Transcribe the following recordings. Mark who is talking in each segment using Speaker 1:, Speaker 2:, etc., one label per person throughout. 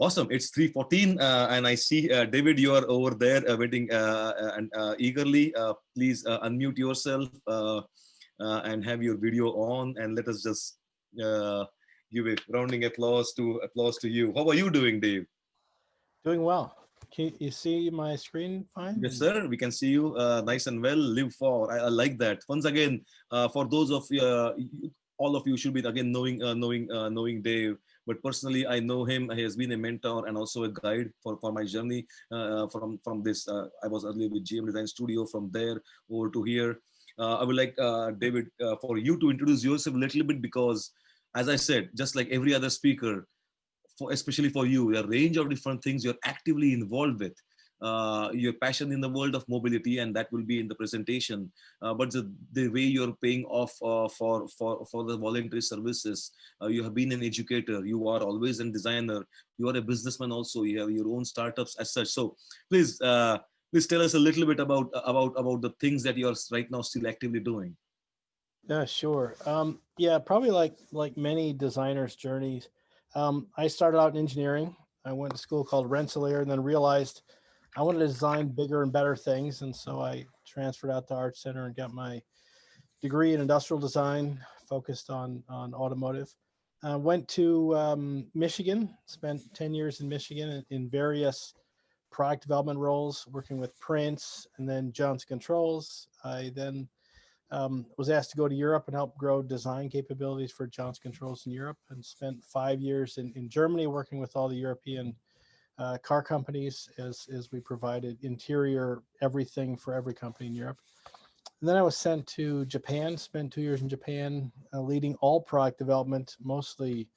Speaker 1: Awesome. It's 3:14, and I see David, you are over there waiting and eagerly. Please unmute yourself and have your video on, and let us just give a rounding applause to you. How are you doing, Dave?
Speaker 2: Doing well. Can you see my screen fine?
Speaker 1: Yes, sir. We can see you nice and well. Live for. I like that. Once again, for those of all of you should be again knowing Dave. But personally, I know him. He has been a mentor and also a guide for my journey from this. I was earlier with GM Design Studio. From there over to here. I would like David for you to introduce yourself a little bit because, as I said, just like every other speaker, especially for you, a range of different things you're actively involved with. Your passion in the world of mobility, and that will be in the presentation. But the way you're paying off for the voluntary services, you have been an educator. You are always a designer. You are a businessman also. You have your own startups as such. So please, please tell us a little bit about the things that you are right now still actively doing.
Speaker 2: Yeah, sure. Yeah, probably like many designers' journeys. I started out in engineering. I went to school called Rensselaer and then realized I wanted to design bigger and better things. And so I transferred out to Art Center and got my degree in industrial design, focused on automotive. Went to Michigan, spent 10 years in Michigan in various product development roles, working with Prince and then Johnson Controls. I then was asked to go to Europe and help grow design capabilities for Johnson Controls in Europe, and spent 5 years in Germany working with all the European car companies as we provided interior everything for every company in Europe. And then I was sent to Japan, spent 2 years in Japan, leading all product development, mostly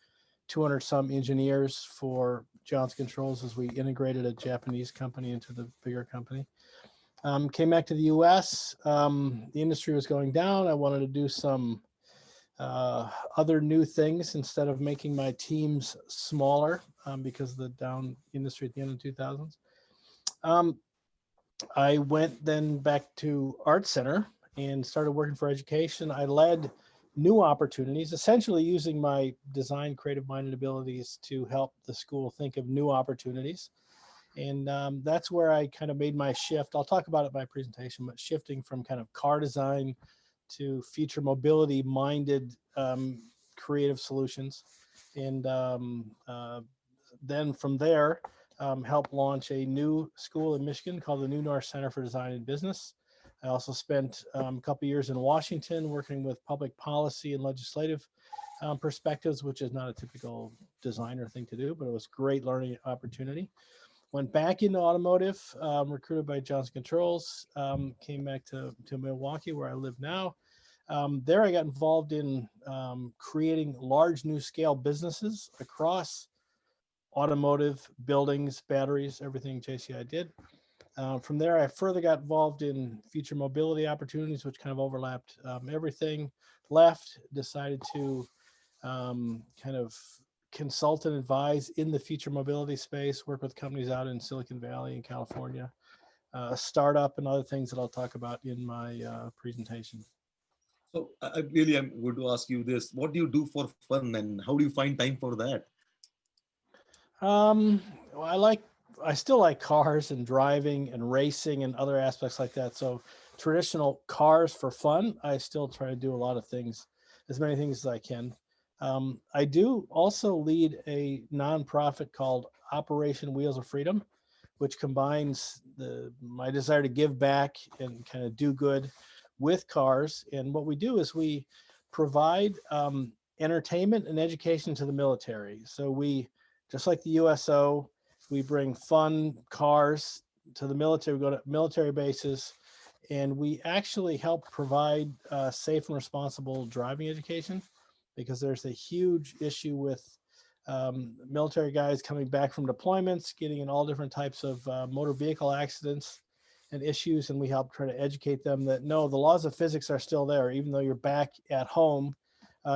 Speaker 2: 200 some engineers for Johnson Controls as we integrated a Japanese company into the bigger company. Came back to the US. The industry was going down. I wanted to do some other new things instead of making my teams smaller because of the down industry at the end of the 2000s. I went then back to Art Center and started working for education. I led new opportunities, essentially using my design creative minded abilities to help the school think of new opportunities. And that's where I kind of made my shift. I'll talk about it in my presentation, but shifting from kind of car design to future mobility minded creative solutions. And then from there, helped launch a new school in Michigan called the New North Center for Design and Business. I also spent a couple years in Washington working with public policy and legislative perspectives, which is not a typical designer thing to do, but it was a great learning opportunity. Went back into automotive, recruited by Johnson Controls, came back to Milwaukee where I live now. There I got involved in creating large new scale businesses across automotive, buildings, batteries, everything JCI did. From there, I further got involved in future mobility opportunities, which kind of overlapped everything. Left, decided to kind of consult and advise in the future mobility space, work with companies out in Silicon Valley in California, a startup and other things that I'll talk about in my presentation.
Speaker 1: So I really am going to ask you this: what do you do for fun, and how do you find time for that?
Speaker 2: Well, I still like cars and driving and racing and other aspects like that. So traditional cars for fun, I still try to do a lot of things, as many things as I can. I do also lead a nonprofit called Operation Wheels of Freedom, which combines my desire to give back and kind of do good with cars. And what we do is we provide entertainment and education to the military. So we, just like the USO, we bring fun cars to the military. We go to military bases, and we actually help provide safe and responsible driving education, because there's a huge issue with military guys coming back from deployments, getting in all different types of motor vehicle accidents and issues. And we help try to educate them that, no, the laws of physics are still there. Even though you're back at home,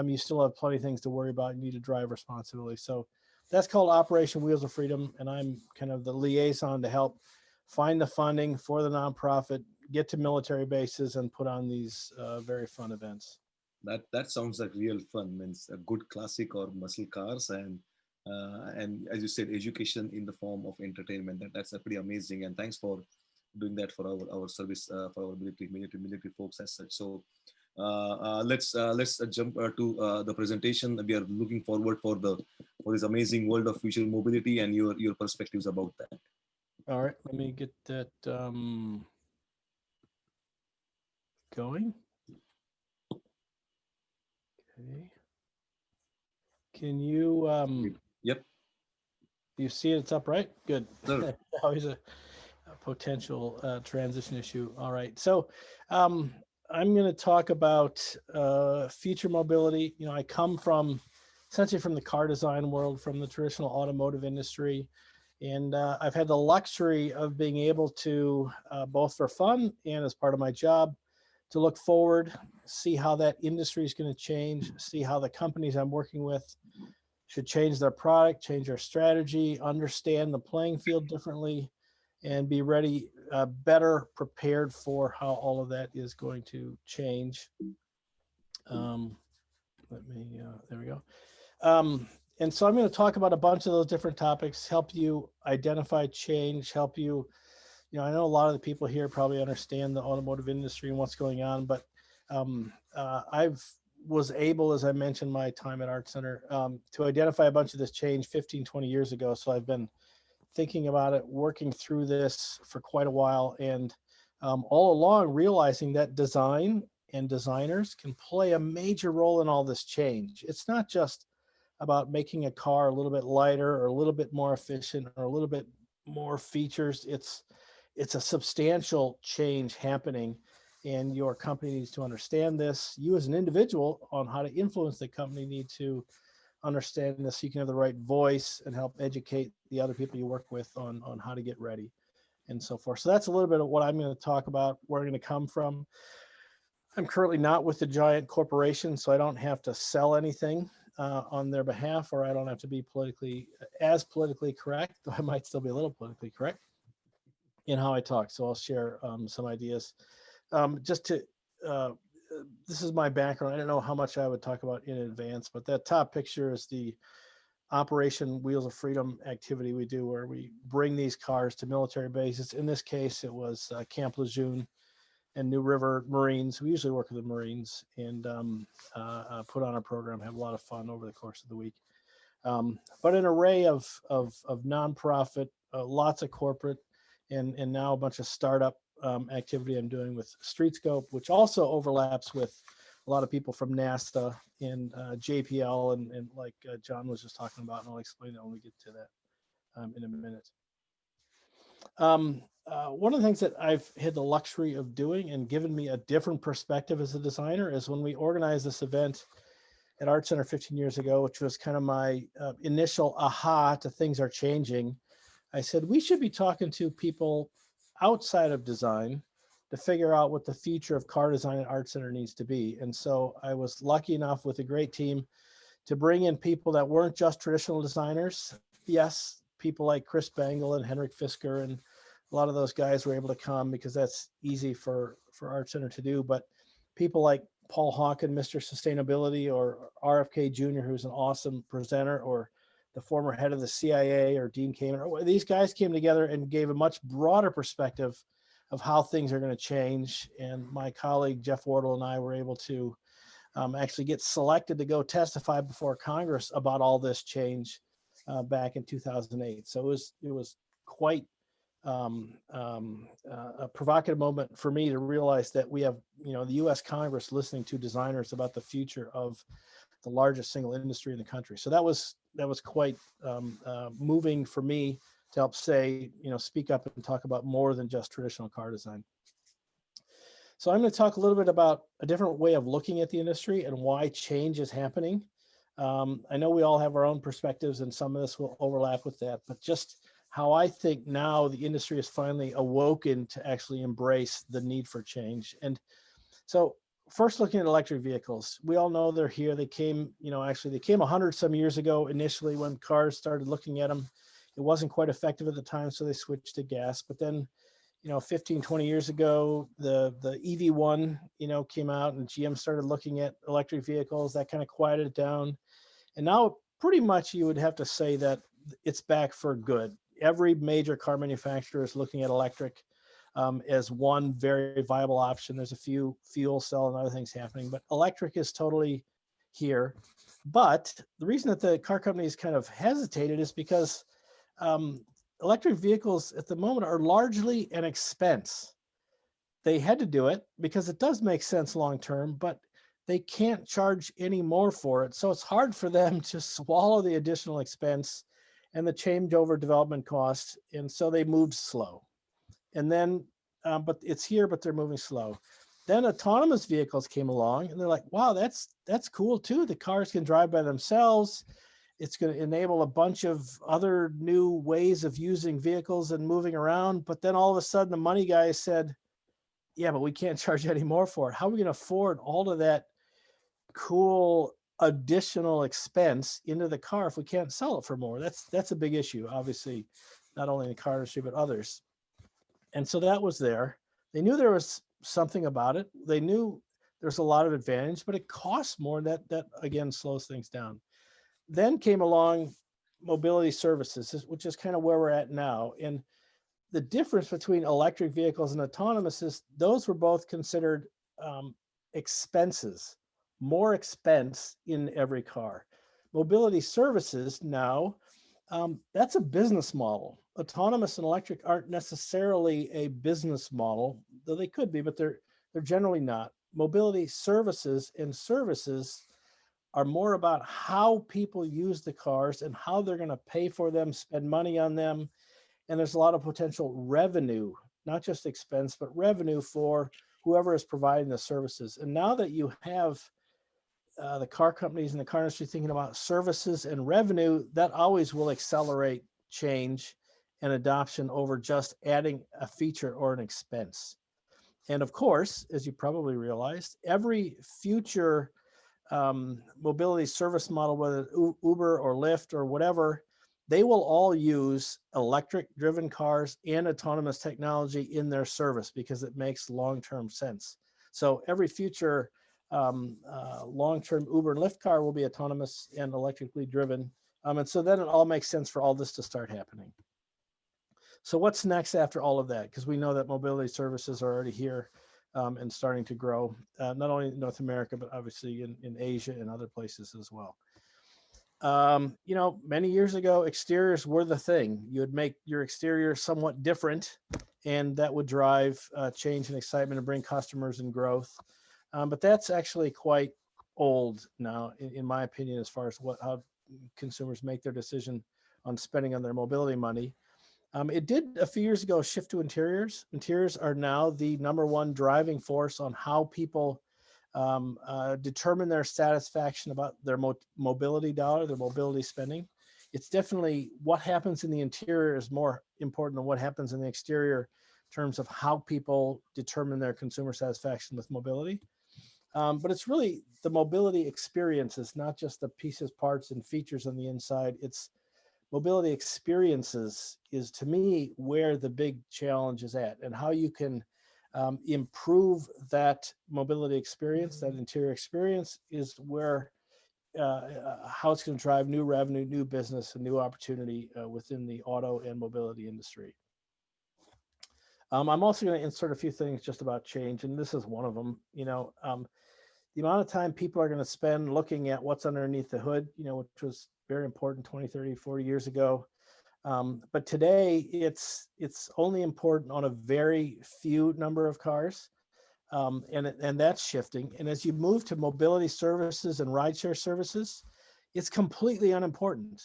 Speaker 2: you still have plenty of things to worry about. You need to drive responsibly. So that's called Operation Wheels of Freedom. And I'm kind of the liaison to help find the funding for the nonprofit, get to military bases, and put on these very fun events.
Speaker 1: That sounds like real fun. Means a good classic or muscle cars, and And as you said, education in the form of entertainment. That's a pretty amazing. And thanks for doing that for our service, for our military folks as such. So let's jump to the presentation. We are looking forward for this amazing world of future mobility and your perspectives about that.
Speaker 2: All right, let me get that going. Okay. Can you
Speaker 1: Yep.
Speaker 2: you see it's up, right? Good.
Speaker 1: Sure.
Speaker 2: Always a potential transition issue. All right. So I'm going to talk about future mobility. You know, I come from essentially from the car design world, from the traditional automotive industry. And I've had the luxury of being able to, both for fun and as part of my job, to look forward, see how that industry is going to change, see how the companies I'm working with should change their product, change their strategy, understand the playing field differently, and be ready, better prepared for how all of that is going to change. There we go. And so I'm going to talk about a bunch of those different topics, help you identify change, help you, you know, I know a lot of the people here probably understand the automotive industry and what's going on, but I've was able, as I mentioned, my time at Art Center, to identify a bunch of this change 15, 20 years ago. So I've been thinking about it, working through this for quite a while, and all along realizing that design and designers can play a major role in all this change. It's not just about making a car a little bit lighter or a little bit more efficient or a little bit more features. It's a substantial change happening, and your company needs to understand this. You as an individual on how to influence the company need to understand this so you can have the right voice and help educate the other people you work with on how to get ready and so forth. So that's a little bit of what I'm going to talk about, where I'm going to come from. I'm currently not with the giant corporation, so I don't have to sell anything on their behalf, or I don't have to be politically correct, though I might still be a little politically correct in how I talk. So I'll share some ideas. Just to, this is my background. I don't know how much I would talk about in advance, but that top picture is the Operation Wheels of Freedom activity we do, where we bring these cars to military bases. In this case, it was Camp Lejeune and New River Marines. We usually work with the Marines and put on a program, have a lot of fun over the course of the week. But an array of nonprofit, lots of corporate, and now a bunch of startup activity I'm doing with Streetscope, which also overlaps with a lot of people from NASA and JPL, and like John was just talking about, and I'll explain that when we get to that in a minute. One of the things that I've had the luxury of doing and given me a different perspective as a designer is when we organized this event at Art Center 15 years ago, which was kind of my initial aha to things are changing. I said, we should be talking to people outside of design to figure out what the future of car design at Art Center needs to be. And so I was lucky enough with a great team to bring in people that weren't just traditional designers. Yes, people like Chris Bangle and Henrik Fisker, and a lot of those guys were able to come because that's easy for Art Center to do. But people like Paul Hawken, Mr. Sustainability, or RFK Jr., who's an awesome presenter, or the former head of the CIA, or Dean Kamen, these guys came together and gave a much broader perspective of how things are going to change. And my colleague Jeff Wardle and I were able to actually get selected to go testify before Congress about all this change back in 2008. So it was quite a provocative moment for me to realize that we have, you know, the U.S. Congress listening to designers about the future of the largest single industry in the country. So that was quite moving for me to help say, you know, speak up and talk about more than just traditional car design. So I'm going to talk a little bit about a different way of looking at the industry and why change is happening. I know we all have our own perspectives, and some of this will overlap with that, but just how I think now the industry is finally awoken to actually embrace the need for change. And so first, looking at electric vehicles, we all know they're here. They came, you know, actually they came 100 some years ago initially when cars started looking at them. It wasn't quite effective at the time, so they switched to gas. But then, you know, 15, 20 years ago, the EV1, you know, came out, and GM started looking at electric vehicles. That kind of quieted it down. And now pretty much you would have to say that it's back for good. Every major car manufacturer is looking at electric as one very viable option. There's a few fuel cell and other things happening, but electric is totally here. But the reason that the car companies kind of hesitated is because electric vehicles at the moment are largely an expense. They had to do it because it does make sense long term, but they can't charge any more for it. So it's hard for them to swallow the additional expense and the changeover development cost. And so they moved slow. And then, but it's here, but they're moving slow. Then autonomous vehicles came along and they're like, wow, that's cool too. The cars can drive by themselves. It's going to enable a bunch of other new ways of using vehicles and moving around. But then all of a sudden the money guys said, yeah, but we can't charge any more for it. How are we going to afford all of that cool additional expense into the car if we can't sell it for more? That's a big issue, obviously, not only in the car industry, but others. And so that was there. They knew there was something about it. They knew there's a lot of advantage, but it costs more. That again slows things down. Then came along mobility services, which is kind of where we're at now. And the difference between electric vehicles and autonomous is those were both considered expenses, more expense in every car. Mobility services now, that's a business model. Autonomous and electric aren't necessarily a business model, though they could be, but they're generally not. Mobility services and services are more about how people use the cars and how they're going to pay for them, spend money on them. And there's a lot of potential revenue, not just expense, but revenue for whoever is providing the services. And now that you have the car companies and the car industry thinking about services and revenue, that always will accelerate change and adoption over just adding a feature or an expense. And of course, as you probably realized, every future mobility service model, whether Uber or Lyft or whatever, they will all use electric driven cars and autonomous technology in their service because it makes long-term sense. So every future long-term Uber and Lyft car will be autonomous and electrically driven. And so then it all makes sense for all this to start happening. So what's next after all of that? Because we know that mobility services are already here and starting to grow, not only in North America, but obviously in Asia and other places as well. You know, many years ago, exteriors were the thing. You would make your exterior somewhat different, and that would drive change and excitement and bring customers and growth. But that's actually quite old now, in my opinion, as far as how consumers make their decision on spending on their mobility money. It did a few years ago shift to interiors. Interiors are now the #1 driving force on how people determine their satisfaction about their mobility dollar, their mobility spending. It's definitely what happens in the interior is more important than what happens in the exterior in terms of how people determine their consumer satisfaction with mobility. But it's really the mobility experiences, not just the pieces, parts, and features on the inside. It's mobility experiences is, to me, where the big challenge is at, and how you can improve that mobility experience, that interior experience, is where how it's going to drive new revenue, new business, and new opportunity within the auto and mobility industry. I'm also going to insert a few things just about change, and this is one of them. You know, the amount of time people are going to spend looking at what's underneath the hood, you know, which was very important 20, 30, 40 years ago. But today it's only important on a very few number of cars. And that's shifting. And as you move to mobility services and rideshare services, it's completely unimportant.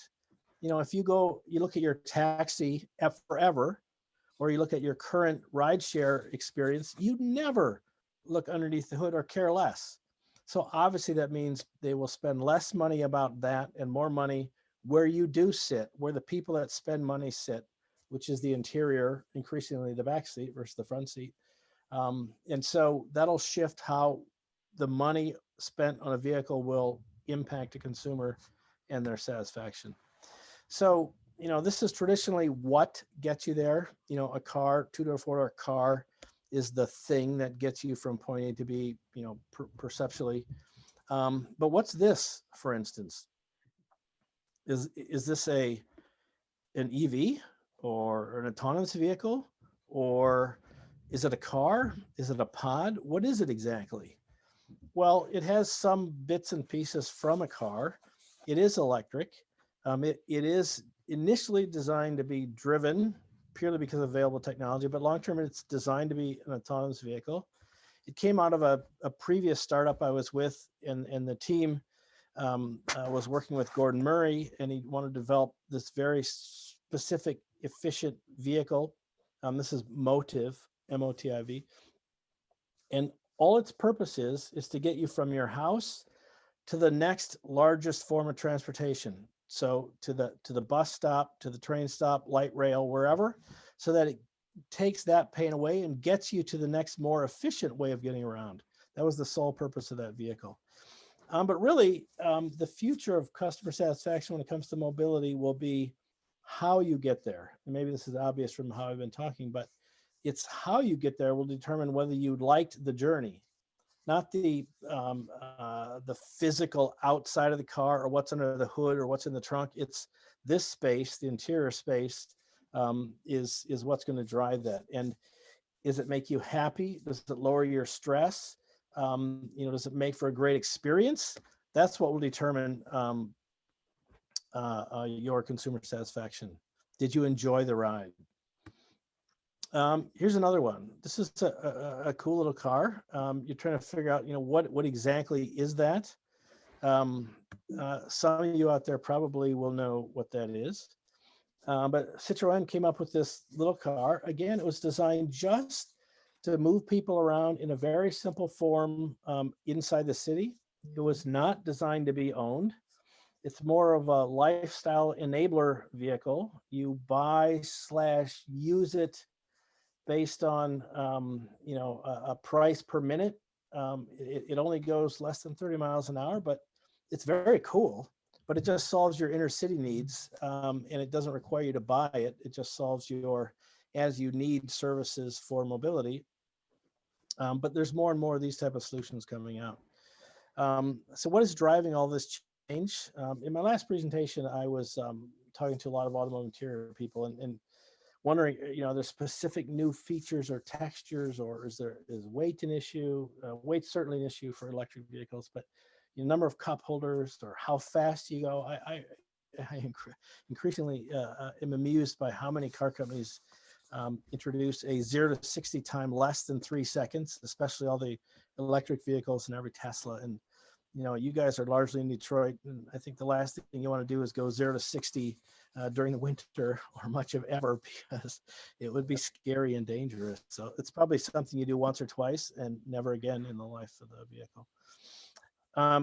Speaker 2: You know, if you look at your taxi forever, or you look at your current rideshare experience, you never look underneath the hood or care less. So obviously that means they will spend less money about that and more money where you do sit, where the people that spend money sit, which is the interior, increasingly the back seat versus the front seat. And so that'll shift how the money spent on a vehicle will impact a consumer and their satisfaction. So, you know, this is traditionally what gets you there. You know, a car, 2-door, 4-door car is the thing that gets you from point A to B, you know, perceptually. But what's this, for instance? Is this an EV or an autonomous vehicle, or is it a car? Is it a pod? What is it exactly? Well, it has some bits and pieces from a car. It is electric. It is initially designed to be driven purely because of available technology, but long term, it's designed to be an autonomous vehicle. It came out of a previous startup I was with, and the team was working with Gordon Murray, and he wanted to develop this very specific, efficient vehicle. This is Motiv, Motiv, and all its purpose is to get you from your house to the next largest form of transportation. So to the bus stop, to the train stop, light rail, wherever, so that it takes that pain away and gets you to the next more efficient way of getting around. That was the sole purpose of that vehicle. But really, the future of customer satisfaction when it comes to mobility will be how you get there. And maybe this is obvious from how I've been talking, but it's how you get there will determine whether you liked the journey, not the physical outside of the car or what's under the hood or what's in the trunk. It's this space, the interior space, is what's going to drive that. And does it make you happy? Does it lower your stress? Does it make for a great experience? That's what will determine your consumer satisfaction. Did you enjoy the ride? Here's another one. This is a cool little car. You're trying to figure out, what exactly is that? Some of you out there probably will know what that is. But Citroen came up with this little car. Again, it was designed just to move people around in a very simple form inside the city. It was not designed to be owned. It's more of a lifestyle enabler vehicle. You buy/use it based on a price per minute. It only goes less than 30 miles an hour, but it's very cool. But it just solves your inner city needs, and it doesn't require you to buy it. It just solves your as you need services for mobility. But there's more and more of these type of solutions coming out. So what is driving all this change? In my last presentation, I was talking to a lot of automotive interior people and wondering, there's specific new features or textures, or is weight an issue? Weight's certainly an issue for electric vehicles, but the number of cup holders or how fast you go. I increasingly am amused by how many car companies introduce a 0 to 60 time less than 3 seconds, especially all the electric vehicles and every Tesla. And you guys are largely in Detroit, and I think the last thing you want to do is go 0 to 60 during the winter or much of ever, because it would be scary and dangerous. So it's probably something you do once or twice and never again in the life of the vehicle.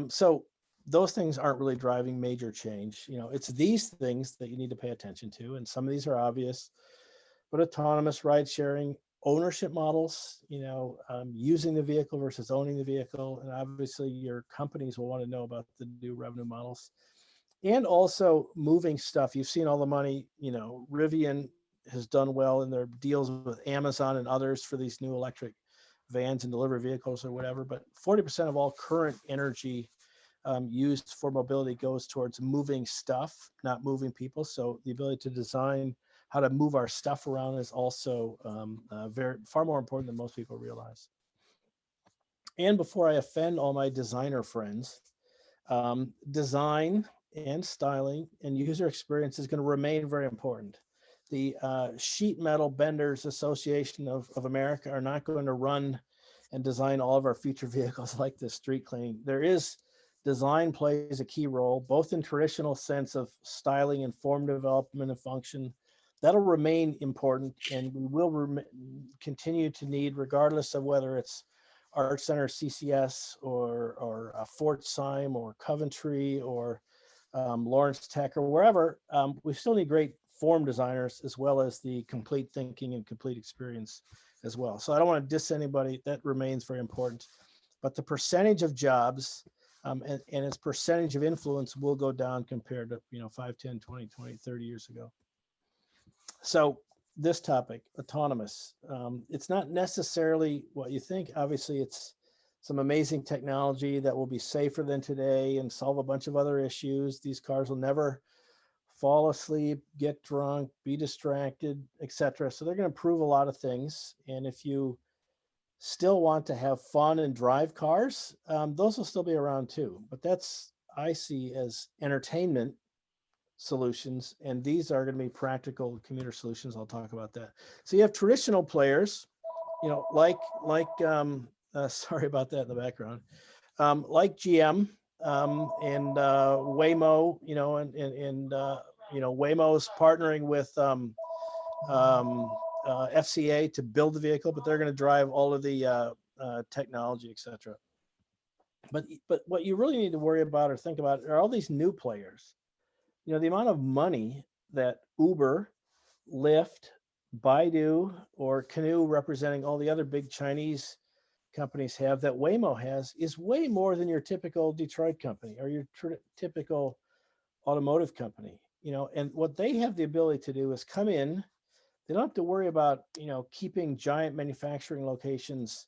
Speaker 2: So those things aren't really driving major change. It's these things that you need to pay attention to, and some of these are obvious, but autonomous ride sharing, ownership models, using the vehicle versus owning the vehicle. And obviously your companies will want to know about the new revenue models, and also moving stuff. You've seen all the money, Rivian has done well in their deals with Amazon and others for these new electric vans and delivery vehicles or whatever, but 40% of all current energy used for mobility goes towards moving stuff, not moving people. So the ability to design how to move our stuff around is also far more important than most people realize. And before I offend all my designer friends, design and styling and user experience is going to remain very important. The Sheet Metal Benders Association of America are not going to run and design all of our future vehicles like this street cleaning. Design plays a key role, both in traditional sense of styling and form development and function. That'll remain important, and we will continue to need, regardless of whether it's Art Center, CCS, or Fort Sime, or Coventry, or Lawrence Tech, or wherever. We still need great form designers, as well as the complete thinking and complete experience as well. So I don't want to diss anybody. That remains very important. But the percentage of jobs and its percentage of influence will go down compared to 5, 10, 20, 30 years ago. So this topic, autonomous, it's not necessarily what you think. Obviously, it's some amazing technology that will be safer than today and solve a bunch of other issues. These cars will never fall asleep, get drunk, be distracted, etc. So they're going to improve a lot of things. And if you still want to have fun and drive cars, those will still be around too. But that's, I see as entertainment solutions, and these are going to be practical commuter solutions. I'll talk about that. So you have traditional players, you know, sorry about that in the background, like GM and Waymo, you know, and you know, Waymo's partnering with FCA to build the vehicle, but they're going to drive all of the technology, etc. But what you really need to worry about or think about are all these new players. You know, the amount of money that Uber, Lyft, Baidu, or Canoe, representing all the other big Chinese companies have, that Waymo has, is way more than your typical Detroit company or your typical automotive company. You know, and what they have the ability to do is come in. They don't have to worry about, you know, keeping giant manufacturing locations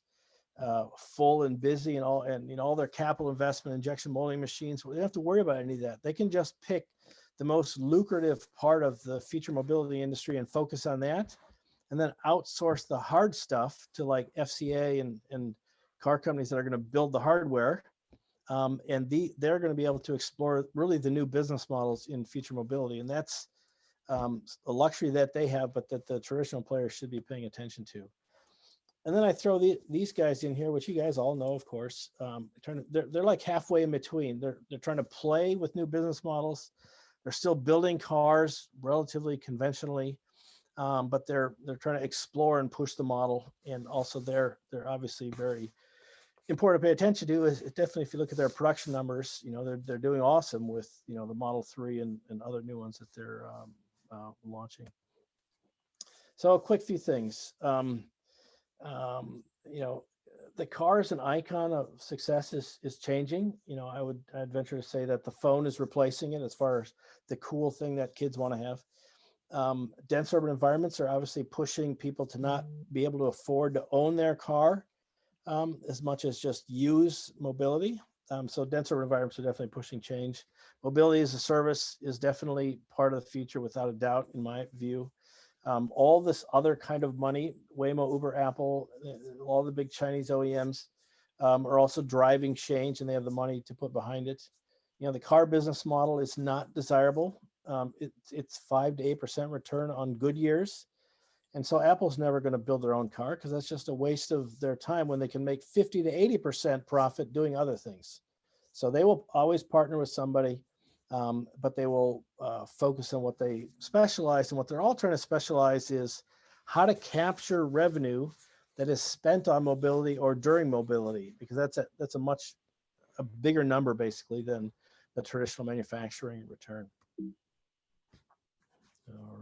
Speaker 2: full and busy and all, and you know, all their capital investment, injection molding machines. They don't have to worry about any of that. They can just pick the most lucrative part of the future mobility industry and focus on that, and then outsource the hard stuff to like FCA and car companies that are going to build the hardware. They're going to be able to explore really the new business models in future mobility. And that's a luxury that they have, but that the traditional players should be paying attention to. And then I throw these guys in here, which you guys all know, of course. They're like halfway in between. They're trying to play with new business models. They're still building cars relatively conventionally, but they're trying to explore and push the model. And also they're obviously very important to pay attention to. Is definitely, if you look at their production numbers, you know, they're doing awesome with, you know, the Model 3 and other new ones that they're launching. So a quick few things. You know, the car is an icon of success is changing. You know, I'd venture to say that the phone is replacing it as far as the cool thing that kids want to have. Dense urban environments are obviously pushing people to not be able to afford to own their car as much as just use mobility. So dense urban environments are definitely pushing change. Mobility as a service is definitely part of the future without a doubt, in my view. All this other kind of money, Waymo, Uber, Apple, all the big Chinese OEMs are also driving change, and they have the money to put behind it. You know, the car business model is not desirable. It's 5 to 8% return on good years. And so Apple's never going to build their own car because that's just a waste of their time when they can make 50 to 80% profit doing other things. So they will always partner with somebody. But they will focus on what they specialize, and what they're all trying to specialize is how to capture revenue that is spent on mobility or during mobility, because that's a much bigger number basically than the traditional manufacturing return. All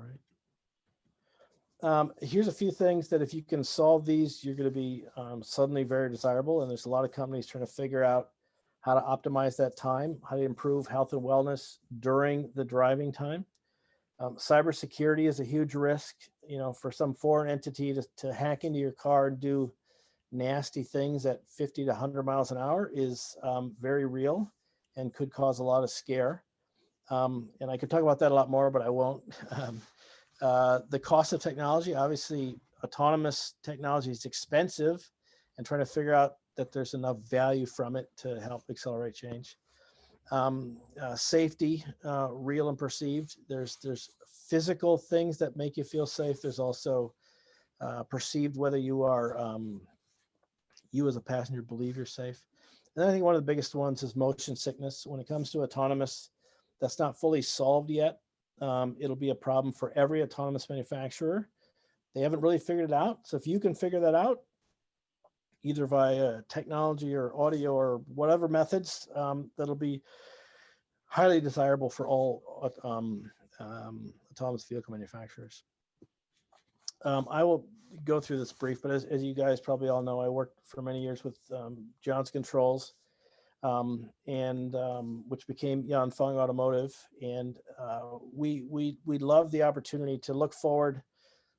Speaker 2: right. Here's a few things that if you can solve these, you're going to be suddenly very desirable. And there's a lot of companies trying to figure out how to optimize that time, how to improve health and wellness during the driving time. Cybersecurity is a huge risk, you know, for some foreign entity to hack into your car and do nasty things at 50 to 100 miles an hour is very real and could cause a lot of scare. And I could talk about that a lot more, but I won't. The cost of technology, obviously, autonomous technology is expensive, and trying to figure out that there's enough value from it to help accelerate change. Safety, real and perceived. There's physical things that make you feel safe. There's also perceived, whether you are, you as a passenger believe you're safe. And I think one of the biggest ones is motion sickness. When it comes to autonomous, that's not fully solved yet. It'll be a problem for every autonomous manufacturer. They haven't really figured it out. So if you can figure that out, either via technology or audio or whatever methods, that'll be highly desirable for all autonomous vehicle manufacturers. I will go through this brief, but as you guys probably all know, I worked for many years with Johnson Controls, which became Yanfeng Automotive, and we love the opportunity to look forward,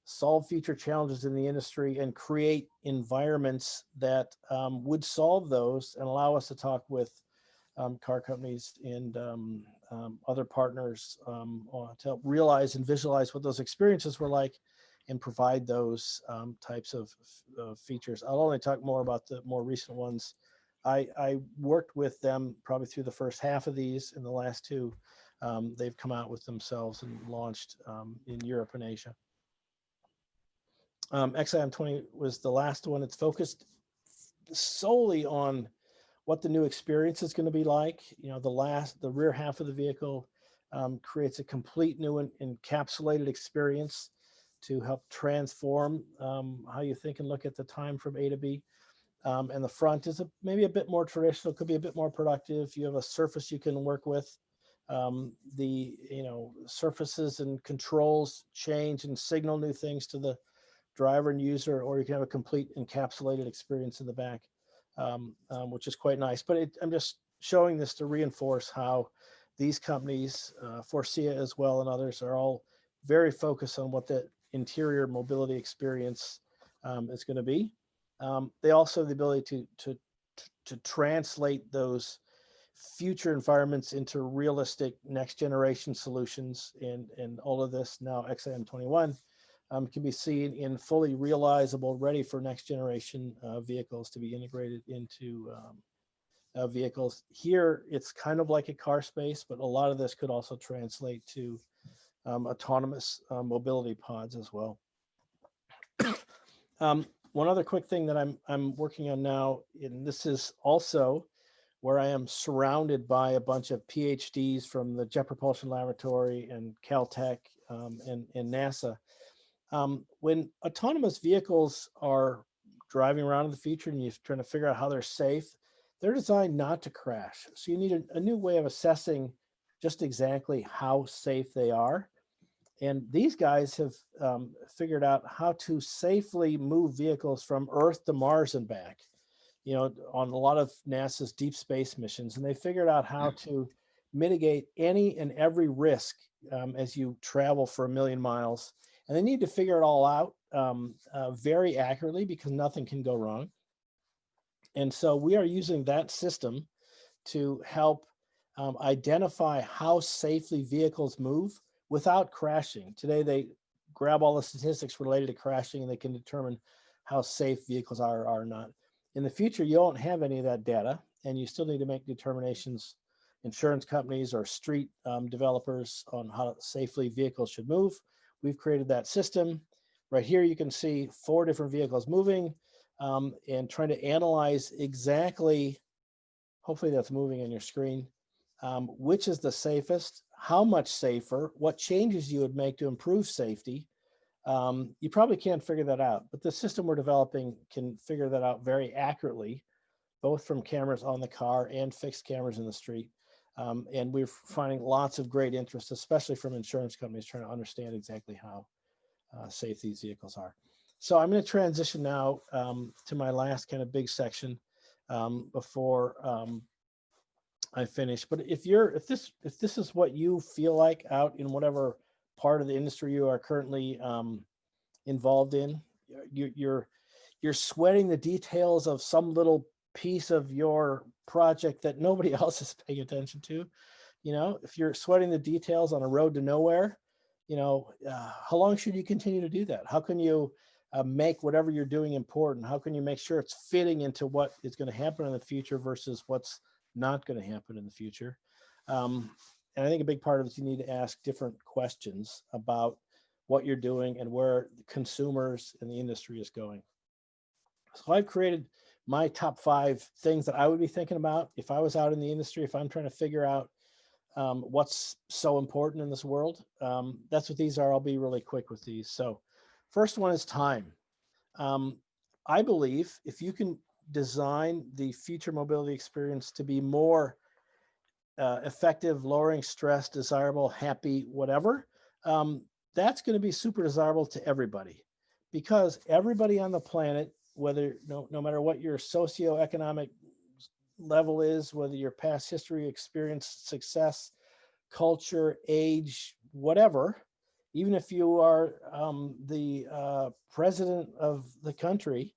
Speaker 2: solve future challenges in the industry, and create environments that would solve those and allow us to talk with car companies and other partners to help realize and visualize what those experiences were like and provide those types of features. I'll only talk more about the more recent ones. I worked with them probably through the first half of these, and the last two they've come out with themselves and launched in Europe and Asia. XIM20 was the last one. It's focused solely on what the new experience is going to be like. You know, the rear half of the vehicle creates a complete new encapsulated experience to help transform how you think and look at the time from A to B. And the front is maybe a bit more traditional, could be a bit more productive. You have a surface you can work with. The surfaces and controls change and signal new things to the driver and user, or you can have a complete encapsulated experience in the back, which is quite nice. But I'm just showing this to reinforce how these companies, Forcia as well and others, are all very focused on what the interior mobility experience is going to be. They also have the ability to translate those future environments into realistic next generation solutions, and all of this now XIM21 can be seen in fully realizable, ready for next generation vehicles to be integrated into vehicles. Here, it's kind of like a car space, but a lot of this could also translate to autonomous mobility pods as well. One other quick thing that I'm working on now, and this is also where I am surrounded by a bunch of PhDs from the Jet Propulsion Laboratory and Caltech and NASA. When autonomous vehicles are driving around in the future and you're trying to figure out how they're safe, they're designed not to crash. So you need a new way of assessing just exactly how safe they are. And these guys have figured out how to safely move vehicles from Earth to Mars and back, you know, on a lot of NASA's deep space missions. And they figured out how to mitigate any and every risk as you travel for 1 million miles. And they need to figure it all out very accurately, because nothing can go wrong. And so we are using that system to help identify how safely vehicles move without crashing. Today, they grab all the statistics related to crashing, and they can determine how safe vehicles are or are not. In the future, you won't have any of that data, and you still need to make determinations, insurance companies or street developers, on how safely vehicles should move. We've created that system. Right here, you can see 4 different vehicles moving and trying to analyze exactly, hopefully that's moving on your screen, which is the safest, how much safer, what changes you would make to improve safety. You probably can't figure that out, but the system we're developing can figure that out very accurately, both from cameras on the car and fixed cameras in the street. And we're finding lots of great interest, especially from insurance companies, trying to understand exactly how safe these vehicles are. So I'm going to transition now to my last kind of big section before I finish. But if this is what you feel like out in whatever part of the industry you are currently involved in, you're sweating the details of some little piece of your project that nobody else is paying attention to. You know, if you're sweating the details on a road to nowhere, you know, how long should you continue to do that? How can you make whatever you're doing important? How can you make sure it's fitting into what is going to happen in the future versus what's not going to happen in the future? And I think a big part of it is you need to ask different questions about what you're doing and where the consumers and the industry is going. So I've created my top 5 things that I would be thinking about if I was out in the industry, if I'm trying to figure out what's so important in this world. That's what these are. I'll be really quick with these. So first one is time. I believe if you can design the future mobility experience to be more effective, lowering stress, desirable, happy, whatever, that's going to be super desirable to everybody, because everybody on the planet, whether no matter what your socioeconomic level is, whether your past history, experience, success, culture, age, whatever, even if you are the president of the country,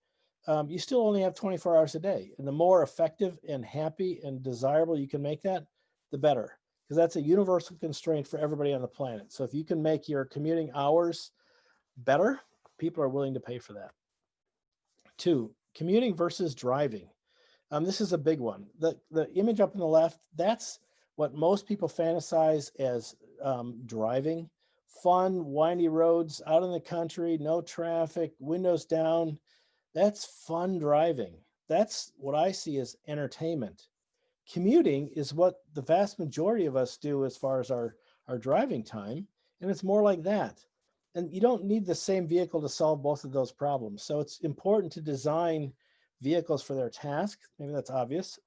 Speaker 2: you still only have 24 hours a day. And the more effective and happy and desirable you can make that, the better. because that's a universal constraint for everybody on the planet. So if you can make your commuting hours better, people are willing to pay for that. 2, commuting versus driving. This is a big one. The image up on the left, that's what most people fantasize as driving. Fun, windy roads, out in the country, no traffic, windows down. That's fun driving. That's what I see as entertainment. Commuting is what the vast majority of us do as far as our driving time, and it's more like that. And you don't need the same vehicle to solve both of those problems. So it's important to design vehicles for their task. Maybe that's obvious.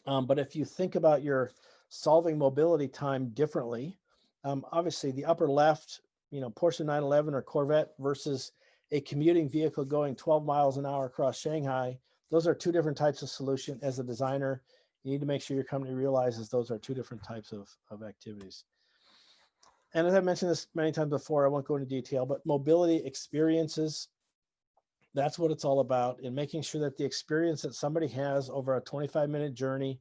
Speaker 2: But if you think about your solving mobility time differently, obviously the upper left, Porsche 911 or Corvette versus a commuting vehicle going 12 miles an hour across Shanghai, those are two different types of solution. As a designer, you need to make sure your company realizes those are two different types of activities. And as I mentioned this many times before, I won't go into detail, but mobility experiences, that's what it's all about, in making sure that the experience that somebody has over a 25-minute journey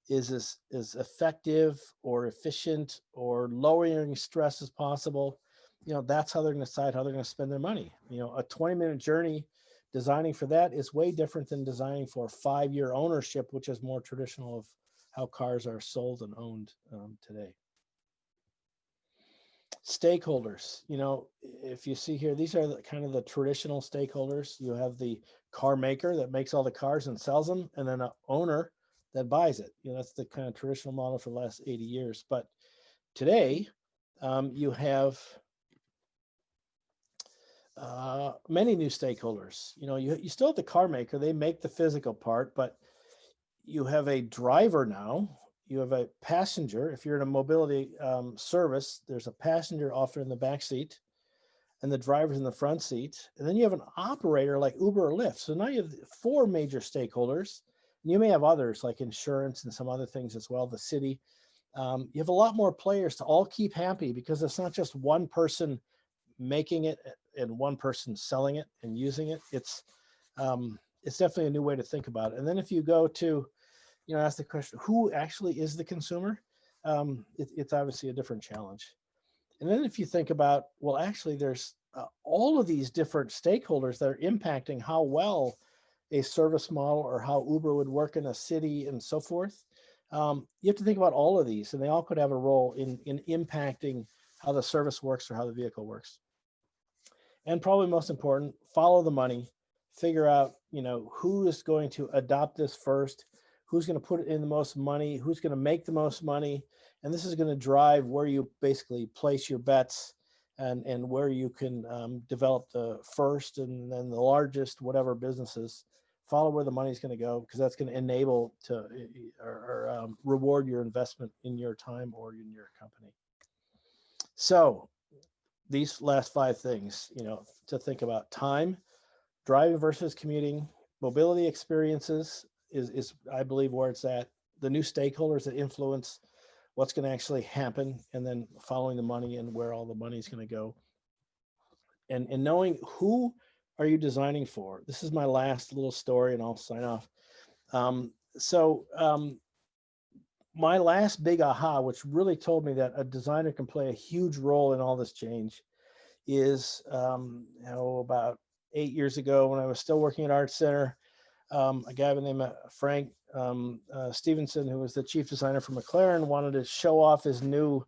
Speaker 2: is as effective or efficient or lowering stress as possible. That's how they're going to decide how they're going to spend their money. A 20-minute journey, designing for that is way different than designing for 5-year ownership, which is more traditional of how cars are sold and owned today. Stakeholders, if you see here, these are kind of the traditional stakeholders. You have the car maker that makes all the cars and sells them, and then an owner that buys it. That's the kind of traditional model for the last 80 years. But today, you have many new stakeholders. You still have the car maker, they make the physical part, but you have a driver now. You have a passenger. If you're in a mobility service, there's a passenger often in the back seat and the driver's in the front seat. And then you have an operator like Uber or Lyft. So now you have 4 major stakeholders. And you may have others like insurance and some other things as well, the city. You have a lot more players to all keep happy, because it's not just one person making it and one person selling it and using it. It's definitely a new way to think about it. And then if you go to ask the question, who actually is the consumer? It's obviously a different challenge. And then if you think about, well, actually there's all of these different stakeholders that are impacting how well a service model or how Uber would work in a city and so forth. You have to think about all of these, and they all could have a role in impacting how the service works or how the vehicle works. And probably most important, follow the money, figure out, who is going to adopt this first, who's going to put in the most money, who's going to make the most money. And this is going to drive where you basically place your bets and where you can develop the first and then the largest, whatever businesses. Follow where the money's going to go, because that's going to enable to or reward your investment in your time or in your company. So these last 5 things, to think about: time, driving versus commuting, mobility experiences is I believe where it's at, the new stakeholders that influence what's going to actually happen, and then following the money and where all the money is going to go. And knowing who are you designing for. This is my last little story and I'll sign off. My last big aha, which really told me that a designer can play a huge role in all this change, is about 8 years ago when I was still working at Art Center. A guy by the name of Frank Stevenson, who was the chief designer for McLaren, wanted to show off his new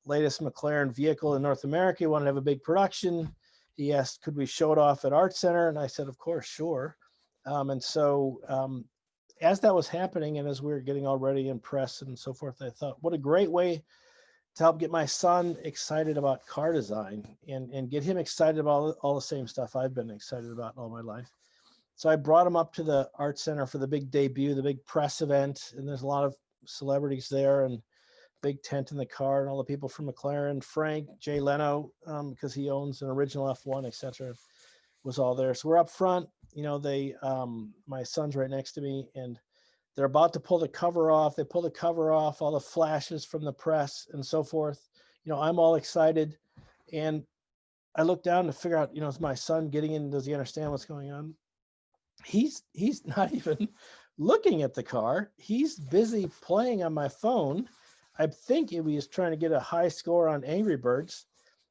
Speaker 2: latest McLaren vehicle in North America. He wanted to have a big production. He asked, could we show it off at Art Center? And I said, of course, sure. And so as that was happening, and as we were getting all ready in press and so forth, I thought, what a great way to help get my son excited about car design and get him excited about all the same stuff I've been excited about all my life. So I brought him up to the Art Center for the big debut, the big press event. And there's a lot of celebrities there and big tent in the car and all the people from McLaren, Frank, Jay Leno, because he owns an original F1, etc., was all there. So we're up front, my son's right next to me, and they're about to pull the cover off. They pull the cover off, all the flashes from the press and so forth. I'm all excited. And I look down to figure out, is my son getting in? Does he understand what's going on? He's not even looking at the car. He's busy playing on my phone. I think he was trying to get a high score on Angry Birds.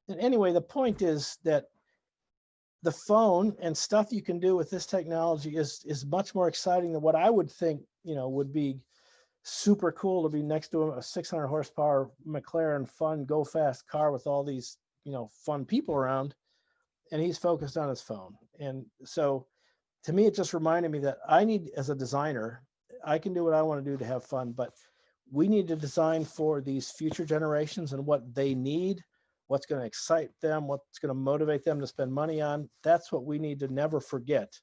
Speaker 2: And anyway, the point is that the phone and stuff you can do with this technology is much more exciting than what I would think, would be super cool to be next to a 600 horsepower McLaren fun, go fast car with all these, fun people around. And he's focused on his phone. And so to me, it just reminded me that I need, as a designer, I can do what I want to do to have fun, but we need to design for these future generations and what they need, what's going to excite them, what's going to motivate them to spend money on. That's what we need to never forget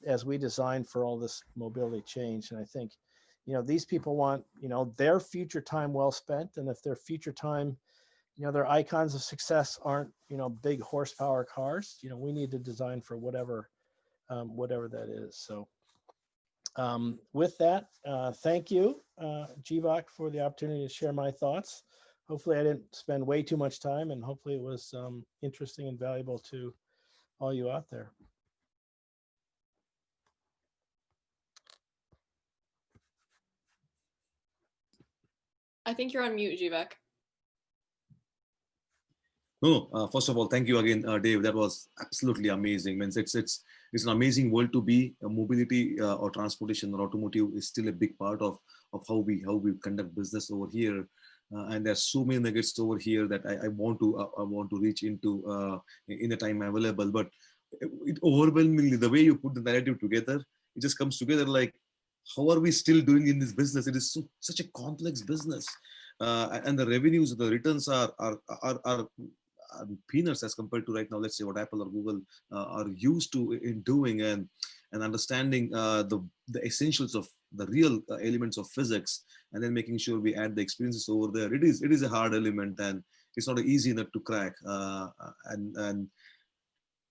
Speaker 2: as we design for all this mobility change. And I think, these people want, their future time well spent. And if their future time, their icons of success aren't, big horsepower cars, we need to design for whatever that is. So with that, thank you, Jivak, for the opportunity to share my thoughts. Hopefully I didn't spend way too much time, and hopefully it was interesting and valuable to all you out there.
Speaker 3: I think you're on mute, Jivak.
Speaker 1: No, first of all, thank you again, Dave. That was absolutely amazing. Means it's an amazing world to be. Mobility or transportation or automotive is still a big part of how we conduct business over here. And there's so many nuggets over here that I want to reach into in the time available. But it overwhelmingly, the way you put the narrative together, it just comes together like, how are we still doing in this business? It is such a complex business, and the revenues, the returns are peanuts as compared to right now, let's say what Apple or Google are used to in doing, and understanding the essentials of the real elements of physics, and then making sure we add the experiences over there. It is a hard element, and it's not an easy nut to crack. And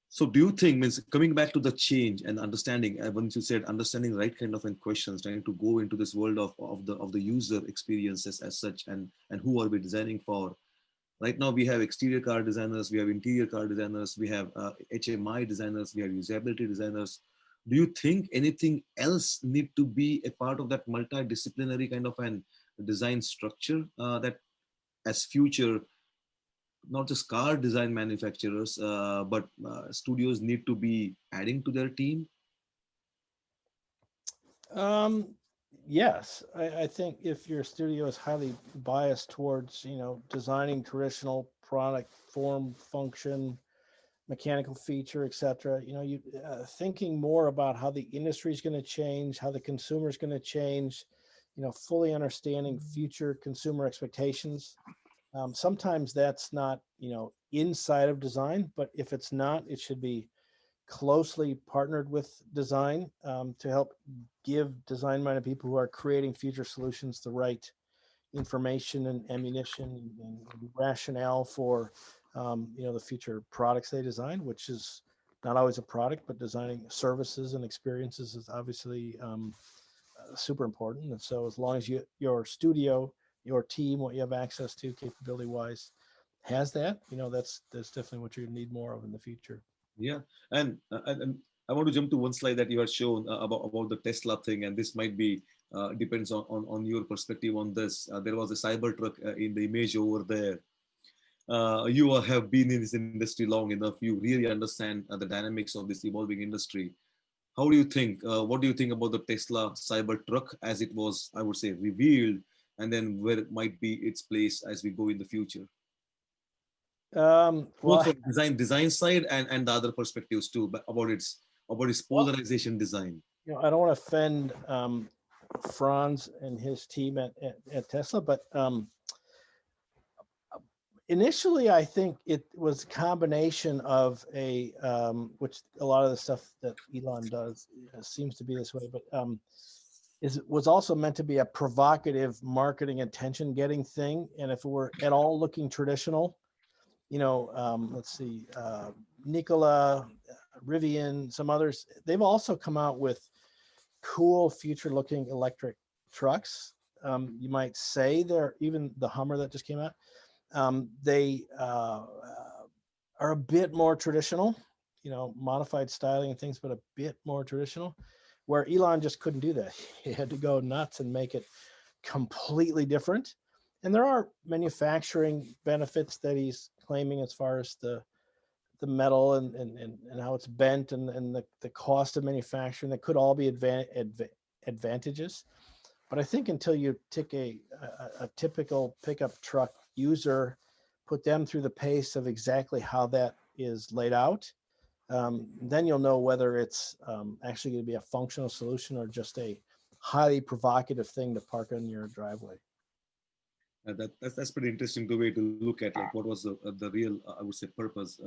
Speaker 1: so do you think, means coming back to the change and understanding, once you said understanding the right kind of questions, trying to go into this world of the user experiences as such, and who are we designing for? Right now, we have exterior car designers, we have interior car designers, we have HMI designers, we have usability designers. Do you think anything else need to be a part of that multidisciplinary kind of an design structure that as future, not just car design manufacturers, but studios need to be adding to their team?
Speaker 2: Yes, I think if your studio is highly biased towards, designing traditional product form, function, mechanical feature, etc., you thinking more about how the industry is going to change, how the consumer is going to change, fully understanding future consumer expectations. Sometimes that's not, inside of design, but if it's not, it should be closely partnered with design to help give design-minded people who are creating future solutions the right information and ammunition and rationale for the future products they design, which is not always a product, but designing services and experiences is obviously super important. And so as long as your studio, your team, what you have access to capability-wise has that, that's definitely what you need more of in the future.
Speaker 1: Yeah, and I want to jump to one slide that you had shown about the Tesla thing, and this might be depends on your perspective on this. There was a Cybertruck in the image over there. You have been in this industry long enough. You really understand the dynamics of this evolving industry. How do you think? What do you think about the Tesla Cybertruck as it was, I would say, revealed, and then where it might be its place as we go in the future?
Speaker 2: Well,
Speaker 1: both from design side and the other perspectives too, but about its polarization design.
Speaker 2: I don't want to offend Franz and his team at Tesla, but initially I think it was a combination of a which a lot of the stuff that Elon does seems to be this way, but was also meant to be a provocative marketing attention getting thing. And if it were at all looking traditional, let's see, Nikola, Rivian, some others, they've also come out with cool future looking electric trucks. You might say they're, even the Hummer that just came out, they are a bit more traditional, modified styling and things, but a bit more traditional. where Elon just couldn't do that. He had to go nuts and make it completely different. And there are manufacturing benefits that he's claiming as far as the metal and how it's bent and the cost of manufacturing that could all be advantages. But I think until you take a typical pickup truck user, put them through the pace of exactly how that is laid out, then you'll know whether it's actually going to be a functional solution or just a highly provocative thing to park on your driveway.
Speaker 1: That's pretty interesting the way to look at like what was the real I would say purpose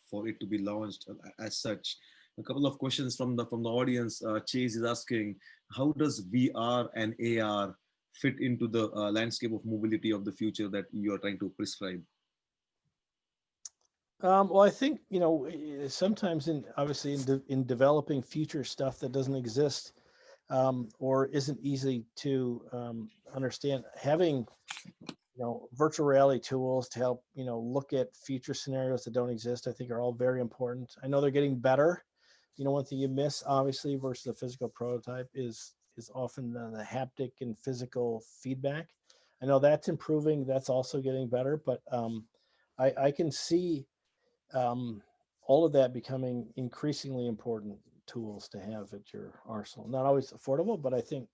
Speaker 1: for it to be launched as such. A couple of questions from the audience. Chase is asking, how does VR and AR fit into the landscape of mobility of the future that you are trying to prescribe?
Speaker 2: Well, I think sometimes obviously in developing future stuff that doesn't exist or isn't easy to understand, having virtual reality tools to help look at future scenarios that don't exist, I think are all very important. I know they're getting better. One thing you miss obviously versus the physical prototype is often the haptic and physical feedback. I know that's improving. That's also getting better, but I can see all of that becoming increasingly important tools to have at your arsenal. Not always affordable, but I think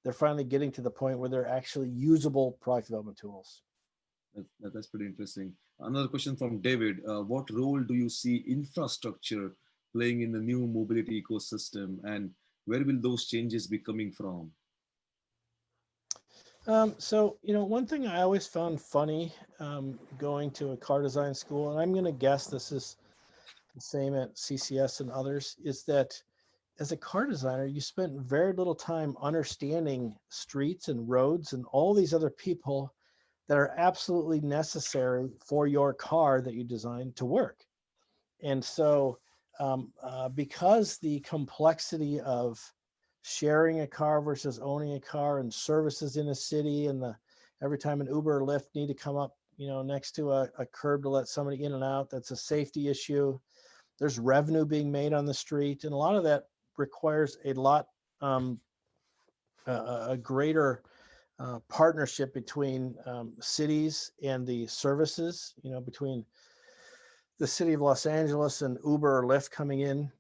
Speaker 2: they're finally getting to the point where they're actually usable product development tools.
Speaker 1: That's pretty interesting. Another question from David. What role do you see infrastructure playing in the new mobility ecosystem, and where will those changes be coming from?
Speaker 2: So, one thing I always found funny going to a car design school, and I'm going to guess this is the same at CCS and others, is that as a car designer, you spent very little time understanding streets and roads and all these other people that are absolutely necessary for your car that you designed to work. And so because the complexity of sharing a car versus owning a car and services in a city, and every time an Uber or Lyft need to come up, next to a curb to let somebody in and out, that's a safety issue. There's revenue being made on the street, and a lot of that requires a greater partnership between cities and the services, between the city of Los Angeles and Uber or Lyft coming in.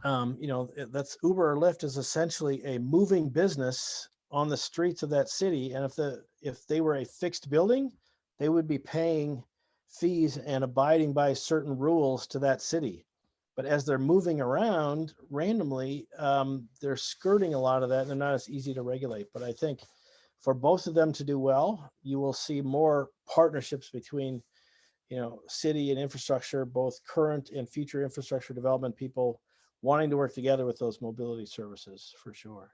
Speaker 2: That's Uber or Lyft is essentially a moving business on the streets of that city. And if they were a fixed building, they would be paying fees and abiding by certain rules to that city. But as they're moving around randomly, they're skirting a lot of that. And they're not as easy to regulate. But I think for both of them to do well, you will see more partnerships between, city and infrastructure, both current and future infrastructure development people wanting to work together with those mobility services for sure.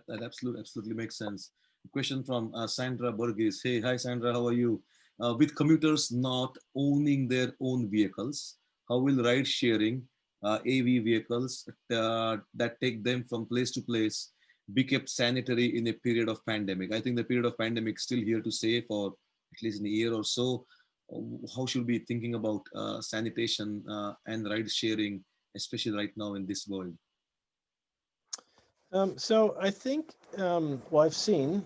Speaker 1: That absolutely makes sense. Question from Sandra Burgess. Hey, hi Sandra, how are you? With commuters not owning their own vehicles, how will ride sharing AV vehicles that take them from place to place be kept sanitary in a period of pandemic? I think the period of pandemic is still here to stay for at least a year or so. How should we be thinking about sanitation and ride sharing, especially right now in this world?
Speaker 2: So I think, well, I've seen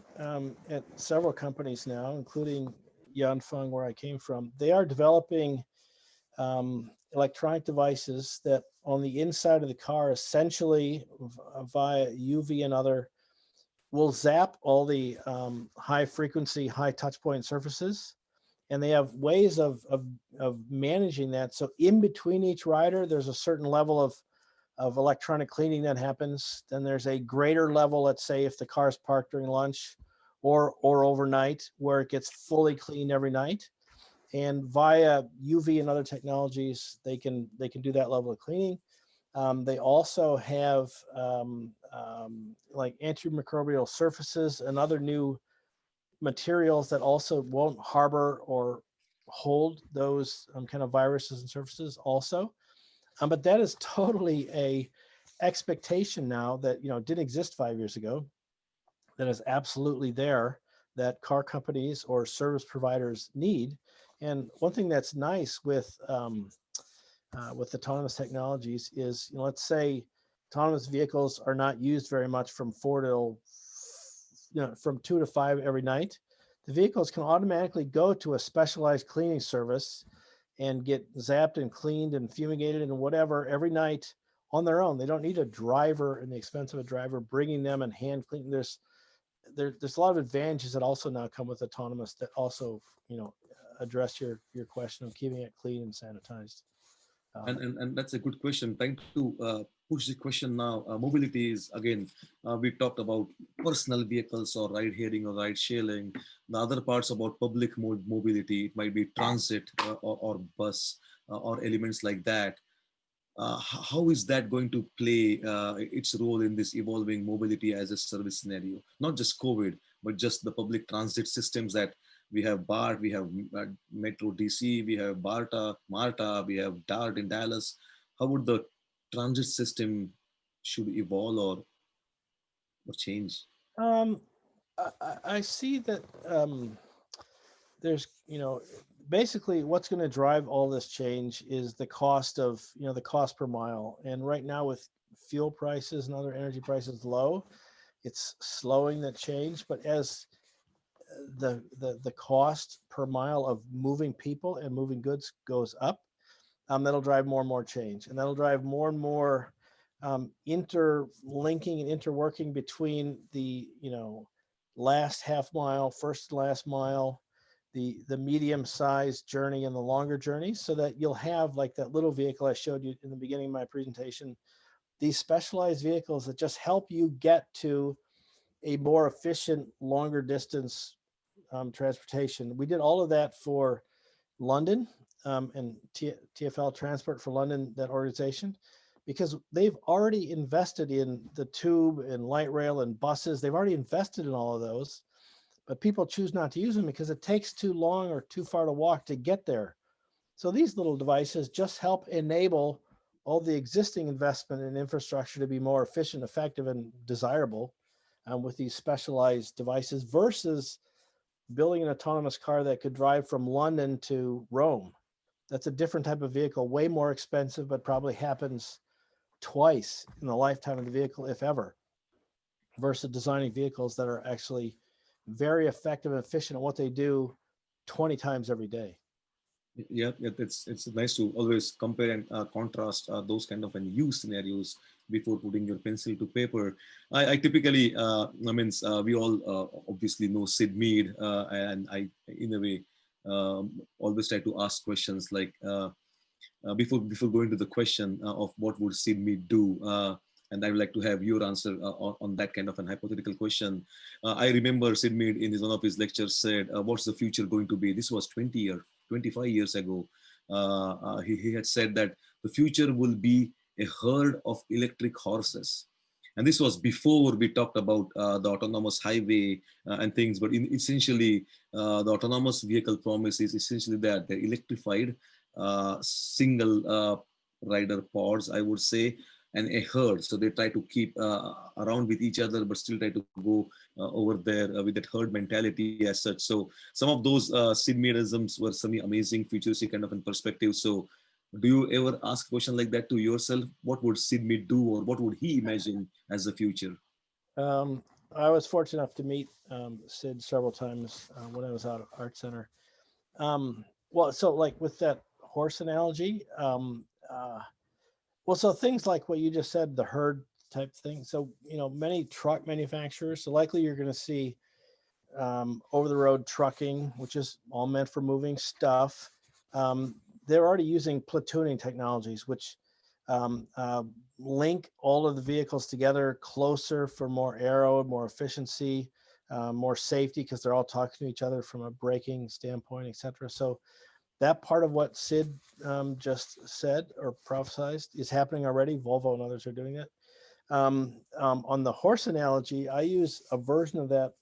Speaker 2: at several companies now, including Yanfeng, where I came from, they are developing electronic devices that on the inside of the car, essentially via UV and other, will zap all the high frequency, high touch point surfaces. And they have ways of managing that. So in between each rider, there's a certain level of electronic cleaning that happens. Then there's a greater level, let's say if the car is parked during lunch or overnight, where it gets fully cleaned every night. And via UV and other technologies, they can do that level of cleaning. They also have like antimicrobial surfaces and other new materials that also won't harbor or hold those kind of viruses and surfaces also. But that is totally a expectation now that didn't exist 5 years ago, that is absolutely there, that car companies or service providers need. And one thing that's nice with autonomous technologies is, let's say autonomous vehicles are not used very much from 2 to 5 every night. The vehicles can automatically go to a specialized cleaning service and get zapped and cleaned and fumigated and whatever every night on their own. They don't need a driver and the expense of a driver bringing them and hand cleaning. There's a lot of advantages that also now come with autonomous that also, address your question of keeping it clean and sanitized.
Speaker 1: And that's a good question. Trying to push the question now. Mobility is, again, we talked about personal vehicles or ride hailing or ride sharing. The other parts about public mobility, it might be transit or bus or elements like that. How is that going to play its role in this evolving mobility as a service scenario? Not just COVID, but just the public transit systems that we have BART, we have Metro DC, we have MARTA, we have DART in Dallas. How would the transit system should evolve or change?
Speaker 2: I see that there's, basically what's going to drive all this change is the cost of, the cost per mile. And right now with fuel prices and other energy prices low, it's slowing that change. But as the cost per mile of moving people and moving goods goes up, that'll drive more and more change. And that'll drive more and more interlinking and interworking between the, last half mile, first to last mile, the medium-sized journey and the longer journey, so that you'll have like that little vehicle I showed you in the beginning of my presentation, these specialized vehicles that just help you get to a more efficient, longer distance transportation. We did all of that for London and TfL Transport for London, that organization, because they've already invested in the tube and light rail and buses. They've already invested in all of those. But people choose not to use them because it takes too long or too far to walk to get there. So these little devices just help enable all the existing investment in infrastructure to be more efficient, effective, and desirable with these specialized devices versus building an autonomous car that could drive from London to Rome. That's a different type of vehicle, way more expensive, but probably happens twice in the lifetime of the vehicle, if ever, versus designing vehicles that are actually very effective and efficient at what they do 20 times every day.
Speaker 1: Yeah, it's nice to always compare and contrast those kind of use scenarios before putting your pencil to paper. I typically, we all obviously know Sid Mead, and I, in a way, always try to ask questions like, before going to the question of what would Sid Mead do, and I would like to have your answer on that kind of an hypothetical question. I remember Sid Mead in one of his lectures said, what's the future going to be? This was 25 years ago. He had said that the future will be a herd of electric horses. And this was before we talked about the autonomous highway and things, but essentially the autonomous vehicle promise is essentially that they're electrified single rider pods, I would say, and a herd. So they try to keep around with each other, but still try to go over there with that herd mentality as such. So some of those Sid Meadisms were some amazing futuristic kind of in perspective. So do you ever ask a question like that to yourself? What would Sid Mead do, or what would he imagine as the future?
Speaker 2: I was fortunate enough to meet Sid several times when I was out at Art Center. Well, so like with that horse analogy, well, so things like what you just said, the herd type thing. So, many truck manufacturers, so likely you're going to see over the road trucking, which is all meant for moving stuff. They're already using platooning technologies, which link all of the vehicles together closer for more aero, more efficiency, more safety, because they're all talking to each other from a braking standpoint, et cetera. So that part of what Sid just said or prophesized is happening already. Volvo and others are doing it. On the horse analogy, I use a version of that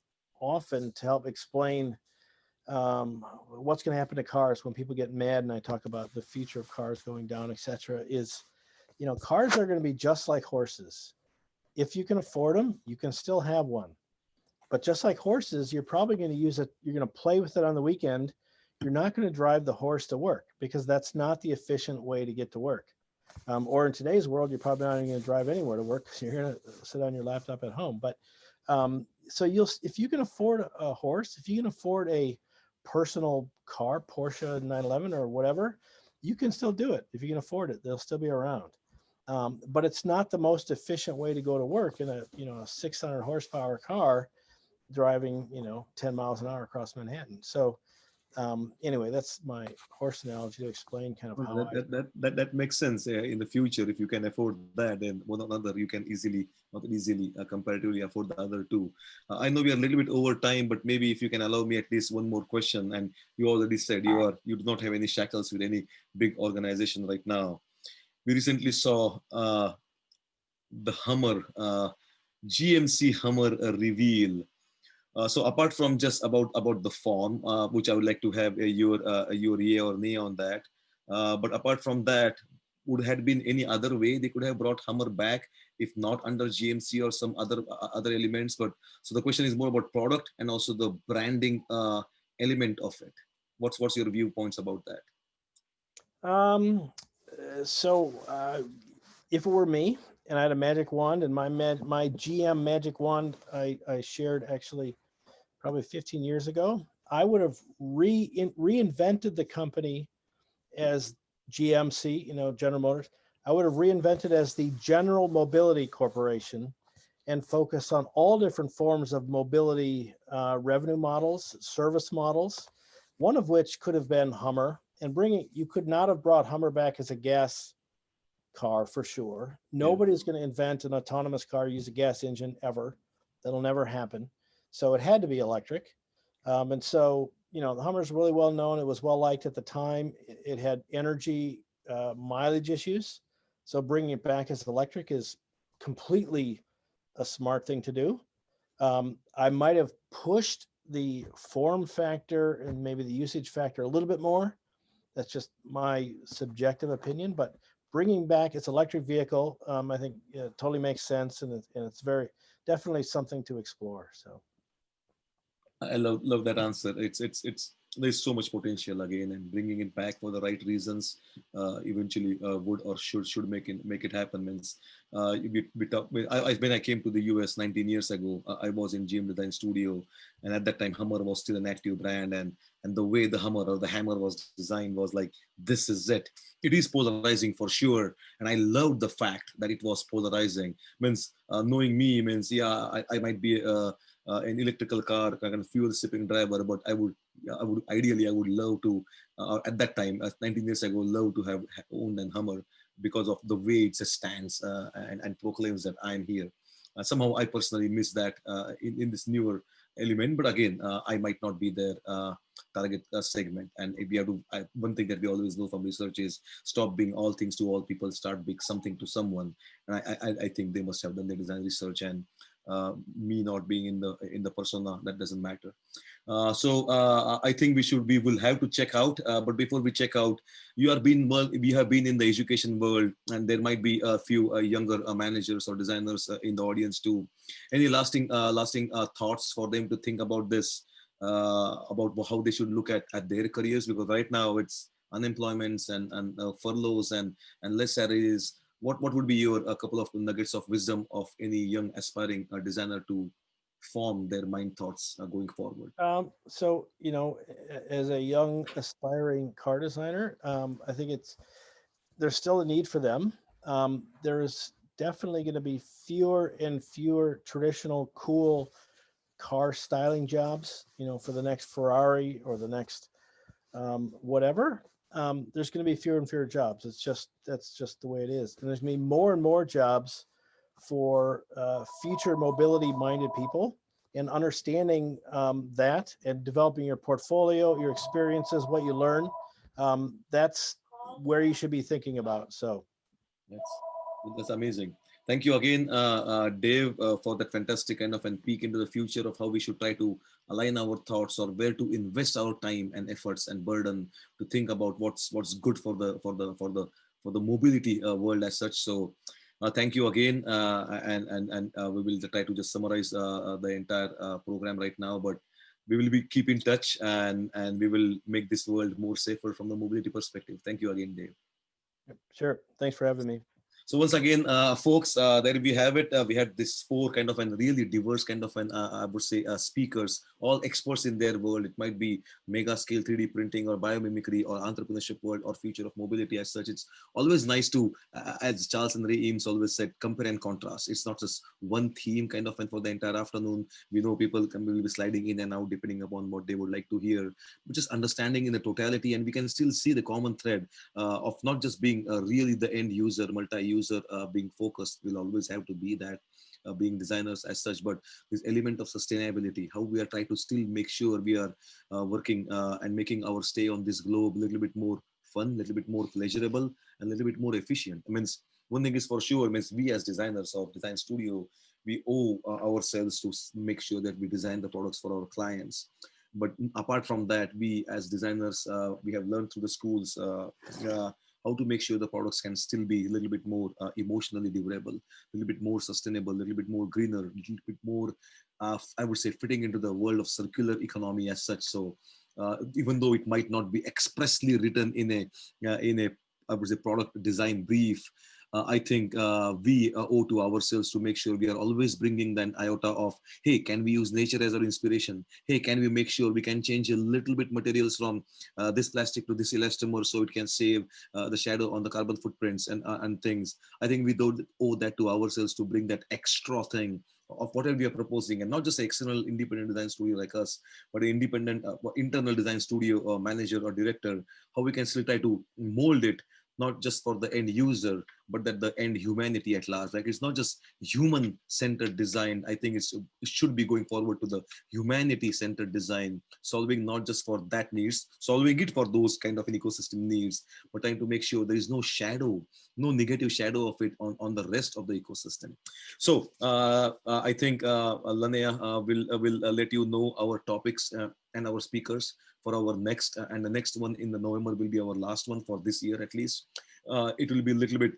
Speaker 2: often to help explain what's going to happen to cars when people get mad and I talk about the future of cars going down, et cetera, is, cars are going to be just like horses. If you can afford them, you can still have one. But just like horses, you're probably going to use it. You're going to play with it on the weekend. You're not going to drive the horse to work because that's not the efficient way to get to work. Or in today's world, you're probably not even going to drive anywhere to work because you're going to sit on your laptop at home. But so if you can afford a horse, if you can afford a personal car, Porsche 911 or whatever, you can still do it. If you can afford it, they'll still be around. But it's not the most efficient way to go to work in a 600 horsepower car driving 10 miles an hour across Manhattan. So anyway, that's my horse analogy to explain kind of how
Speaker 1: that makes sense. In the future, if you can afford that, then one another you can not easily comparatively afford the other two. I know we are a little bit over time, but maybe if you can allow me at least one more question. And you already said you do not have any shackles with any big organization right now. We recently saw the Hummer, GMC Hummer reveal. So apart from just about the form, which I would like to have your yay or nay on that, but apart from that, would have been any other way they could have brought Hummer back, if not under GMC or some other elements? But so the question is more about product and also the branding element of it. What's your viewpoints about that?
Speaker 2: So if it were me and I had a magic wand, and my GM magic wand I shared actually probably 15 years ago, I would have reinvented the company as GMC, General Motors. I would have reinvented as the General Mobility Corporation and focus on all different forms of mobility revenue models, service models, one of which could have been Hummer. And you could not have brought Hummer back as a gas car for sure. Nobody's going to invent an autonomous car, use a gas engine ever. That'll never happen. So it had to be electric. And so, the Hummer is really well known. It was well liked at the time. It had energy mileage issues. So bringing it back as electric is completely a smart thing to do. I might have pushed the form factor and maybe the usage factor a little bit more. That's just my subjective opinion, but bringing back its electric vehicle, I think totally makes sense, and it's very definitely something to explore. So,
Speaker 1: I love that answer. It's there's so much potential again, and bringing it back for the right reasons eventually would or should make it happen. Means when I came to the US 19 years ago, I was in GM Design Studio, and at that time Hummer was still an active brand, and the way the Hummer or the Hammer was designed was like, this is it. It is polarizing for sure, and I loved the fact that it was polarizing. Means knowing me means I might be an electrical car kind of fuel sipping driver, but I would ideally love to at that time 19 years ago love to have owned an Hummer because of the way it stands and proclaims that I'm here. Somehow I personally miss that in this newer element, but again I might not be their target segment. And if we have to, one thing that we always know from research is stop being all things to all people, start being something to someone. And I think they must have done their design research, and me not being in the persona, that doesn't matter. So I think we will have to check out. But before we check out, we have been in the education world, and there might be a few younger managers or designers in the audience too. Any lasting thoughts for them to think about this, about how they should look at their careers? Because right now it's unemployments and furloughs and less salaries. What would be your a couple of nuggets of wisdom of any young aspiring designer to form their mind thoughts going forward?
Speaker 2: So, as a young aspiring car designer, I think there's still a need for them. There's definitely going to be fewer and fewer traditional cool car styling jobs, for the next Ferrari or the next whatever. There's going to be fewer and fewer jobs. That's just the way it is. And there's going to be more and more jobs for future mobility minded people, and understanding that and developing your portfolio, your experiences, what you learn. That's where you should be thinking about. So
Speaker 1: that's amazing. Thank you again, Dave, for that fantastic kind of and peek into the future of how we should try to align our thoughts, or where to invest our time and efforts and burden to think about what's good for the mobility world as such. So thank you again, and we will try to just summarize the entire program right now, but we will keep in touch, and we will make this world more safer from the mobility perspective. Thank you again, Dave.
Speaker 2: Sure. Thanks for having me.
Speaker 1: So once again, folks, there we have it. We had this four kind of and really diverse kind of an, I would say, speakers, all experts in their world. It might be mega scale 3D printing or biomimicry or entrepreneurship world or future of mobility as such. It's always nice to, as Charles and Ray Eames always said, compare and contrast. It's not just one theme kind of, and for the entire afternoon, we know people will be sliding in and out depending upon what they would like to hear, but just understanding in the totality, and we can still see the common thread of not just being really the end user, multi-user being focused. Will always have to be that being designers as such, but this element of sustainability, how we are trying to still make sure we are working and making our stay on this globe a little bit more fun, a little bit more pleasurable, and a little bit more efficient. I mean, one thing is for sure, means we as designers of design studio, we owe ourselves to make sure that we design the products for our clients. But apart from that, we as designers, we have learned through the schools how to make sure the products can still be a little bit more emotionally durable, a little bit more sustainable, a little bit more greener, a little bit more, I would say, fitting into the world of circular economy as such. So even though it might not be expressly written in a I would say product design brief, I think we owe to ourselves to make sure we are always bringing that iota of, hey, can we use nature as our inspiration? Hey, can we make sure we can change a little bit materials from this plastic to this elastomer so it can save the shadow on the carbon footprints and things. I think we don't owe that to ourselves to bring that extra thing of whatever we are proposing, and not just an external independent design studio like us, but an independent internal design studio or manager or director, how we can still try to mold it not just for the end user, but that the end humanity at large. Like, it's not just human-centered design. I think it should be going forward to the humanity-centered design, solving not just for that needs, solving it for those kind of an ecosystem needs, but trying to make sure there is no shadow, no negative shadow of it on the rest of the ecosystem. So I think Lanea will let you know our topics and our speakers for our next, and the next one in the November will be our last one for this year at least. It will be a little bit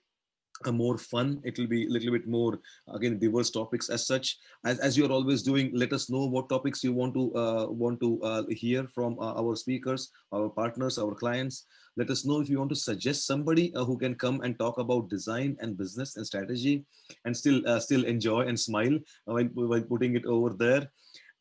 Speaker 1: more fun. It will be a little bit more, again, diverse topics as such. As you're always doing, let us know what topics you want to hear from our speakers, our partners, our clients. Let us know if you want to suggest somebody who can come and talk about design and business and strategy, and still enjoy and smile while putting it over there.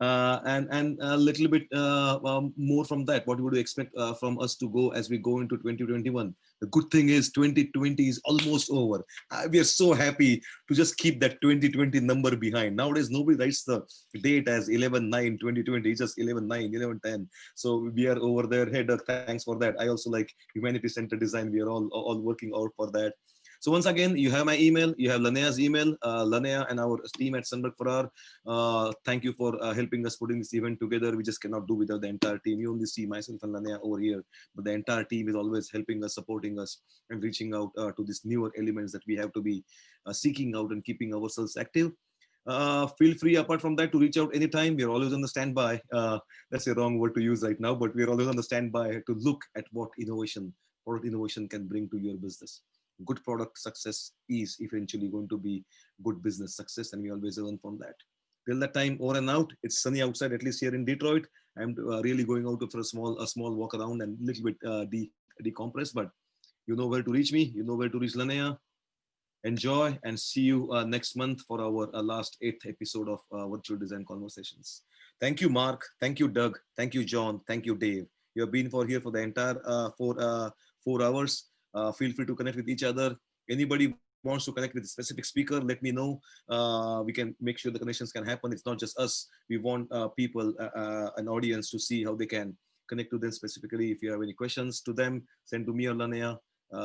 Speaker 1: And a little bit more from that. What would you expect from us to go as we go into 2021? The good thing is 2020 is almost over. We are so happy to just keep that 2020 number behind. Nowadays, nobody writes the date as 11/9/2020. It's just 11/9, 11/10. So we are over there. Hey, Doug, thanks for that. I also like humanity-centered design. We are all working out for that. So once again, you have my email, you have Lanea's email, Lanea and our team at Sundberg-Ferar. Thank you for helping us putting this event together. We just cannot do without the entire team. You only see myself and Lanea over here, but the entire team is always helping us, supporting us, and reaching out to these newer elements that we have to be seeking out and keeping ourselves active. Feel free, apart from that, to reach out anytime. We're always on the standby. That's a wrong word to use right now, but we're always on the standby to look at what product innovation can bring to your business. Good product success is eventually going to be good business success, and we always learn from that. Till that time, over and out. It's sunny outside, at least here in Detroit. I'm really going out for a small walk around and a little bit decompress, but you know where to reach me. You know where to reach Lanea. Enjoy, and see you next month for our last 8th episode of Virtual Design Conversations. Thank you, Mark. Thank you, Doug. Thank you, John. Thank you, Dave. You have been here for the entire 4 hours. Feel free to connect with each other. Anybody wants to connect with a specific speaker, let me know. We can make sure the connections can happen. It's not just us. We want people, an audience, to see how they can connect to them specifically. If you have any questions to them, send to me or Lanea.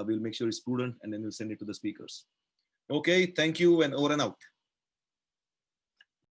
Speaker 1: We'll make sure it's prudent, and then we'll send it to the speakers. Okay, thank you, and over and out.